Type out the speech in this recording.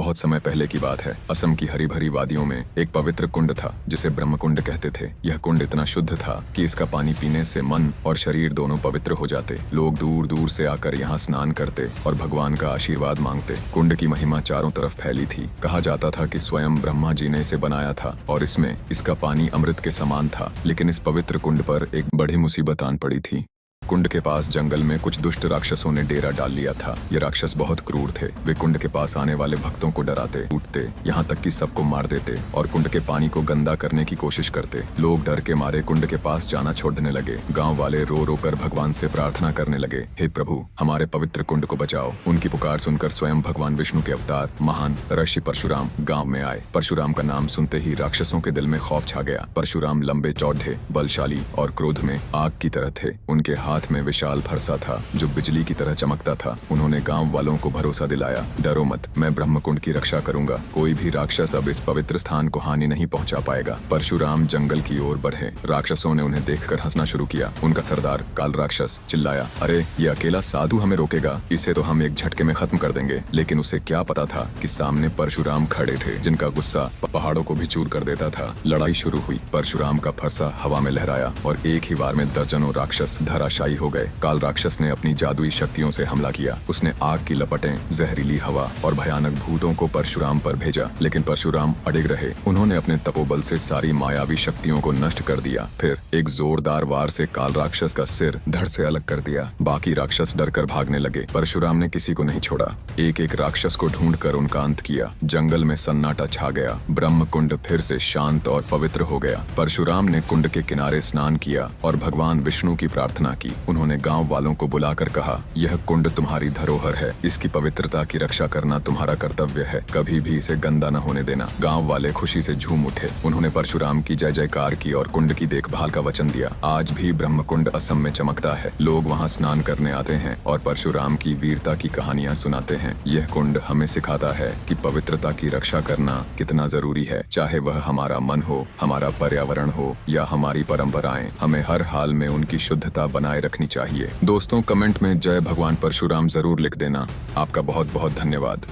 बहुत समय पहले की बात है। असम की हरी भरी वादियों में एक पवित्र कुंड था जिसे ब्रह्म कुंड कहते थे। यह कुंड इतना शुद्ध था कि इसका पानी पीने से मन और शरीर दोनों पवित्र हो जाते। लोग दूर दूर से आकर यहाँ स्नान करते और भगवान का आशीर्वाद मांगते। कुंड की महिमा चारों तरफ फैली थी। कहा जाता था कि स्वयं ब्रह्मा जी ने इसे बनाया था और इसमें इसका पानी अमृत के समान था। लेकिन इस पवित्र कुंड पर एक बड़ी मुसीबत आन पड़ी थी। कुंड के पास जंगल में कुछ दुष्ट राक्षसों ने डेरा डाल लिया था। ये राक्षस बहुत क्रूर थे। वे कुंड के पास आने वाले भक्तों को डराते, लूटते, यहाँ तक कि सबको मार देते और कुंड के पानी को गंदा करने की कोशिश करते। लोग डर के मारे कुंड के पास जाना छोड़ने लगे। गांव वाले रो रो कर भगवान से प्रार्थना करने लगे, हे प्रभु, हमारे पवित्र कुंड को बचाओ। उनकी पुकार सुनकर स्वयं भगवान विष्णु के अवतार महान ऋषि परशुराम गाँव में आए। परशुराम का नाम सुनते ही राक्षसों के दिल में खौफ छा गया। परशुराम लंबे चौड़े, बलशाली और क्रोध में आग की तरह थे। उनके हाथ में विशाल फरसा था जो बिजली की तरह चमकता था। उन्होंने गांव वालों को भरोसा दिलाया, डरो मत, मैं ब्रह्मकुंड की रक्षा करूंगा। कोई भी राक्षस अब इस पवित्र स्थान को हानि नहीं पहुंचा पाएगा। परशुराम जंगल की ओर बढ़े। राक्षसों ने उन्हें देखकर हंसना शुरू किया। उनका सरदार काल राक्षस चिल्लाया, अरे ये अकेला साधु हमें रोकेगा, इसे तो हम एक झटके में खत्म कर देंगे। लेकिन उसे क्या पता था कि सामने परशुराम खड़े थे जिनका गुस्सा पहाड़ों को भी चूर कर देता था। लड़ाई शुरू हुई। परशुराम का फरसा हवा में लहराया और एक ही बार में दर्जनों राक्षस धराशायी हो गए। काल राक्षस ने अपनी जादुई शक्तियों से हमला किया। उसने आग की लपटें, जहरीली हवा और भयानक भूतों को परशुराम पर भेजा। लेकिन परशुराम अडिग रहे। उन्होंने अपने तपोबल से सारी मायावी शक्तियों को नष्ट कर दिया। फिर एक जोरदार वार से काल राक्षस का सिर धड़ से अलग कर दिया। बाकी राक्षस डरकर भागने लगे। परशुराम ने किसी को नहीं छोड़ा। एक एक राक्षस को ढूंढकर उनका अंत किया। जंगल में सन्नाटा छा गया। ब्रह्म कुंड फिर से शांत और पवित्र हो गया। परशुराम ने कुंड के किनारे स्नान किया और भगवान विष्णु की प्रार्थना की। उन्होंने गांव वालों को बुलाकर कहा, यह कुंड तुम्हारी धरोहर है। इसकी पवित्रता की रक्षा करना तुम्हारा कर्तव्य है। कभी भी इसे गंदा न होने देना। गांव वाले खुशी से झूम उठे। उन्होंने परशुराम की जय जयकार की और कुंड की देखभाल का वचन दिया। आज भी ब्रह्म कुंड असम में चमकता है। लोग वहाँ स्नान करने आते हैं और परशुराम की वीरता की कहानियाँ सुनाते हैं। यह कुंड हमें सिखाता है कि पवित्रता की रक्षा करना कितना जरूरी है। चाहे वह हमारा मन हो, हमारा पर्यावरण हो या हमारी परंपराएं, हमें हर हाल में उनकी शुद्धता बनाए रखनी चाहिए। दोस्तों, कमेंट में जय भगवान परशुराम जरूर लिख देना। आपका बहुत बहुत धन्यवाद।